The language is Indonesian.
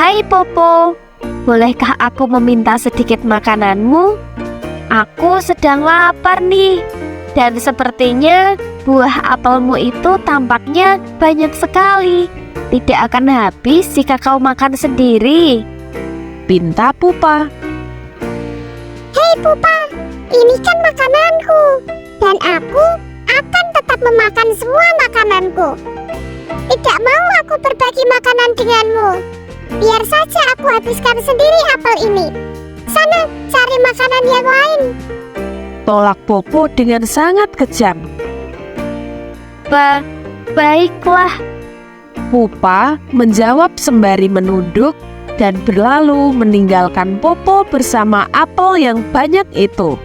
Hai Popo, bolehkah aku meminta sedikit makananmu? Aku sedang lapar nih, dan sepertinya buah apelmu itu tampaknya banyak sekali. Tidak akan habis jika kau makan sendiri. Pinta Pupa. Hei Pupa, ini kan makananku, dan aku akan tetap memakan semua makananku. Tidak mau aku berbagi makanan denganmu. Biar saja aku habiskan sendiri apel ini. Sana, cari makanan yang lain. Tolak Popo dengan sangat kejam. Baiklah. Pupa menjawab sembari menunduk dan berlalu meninggalkan Popo bersama apel yang banyak itu.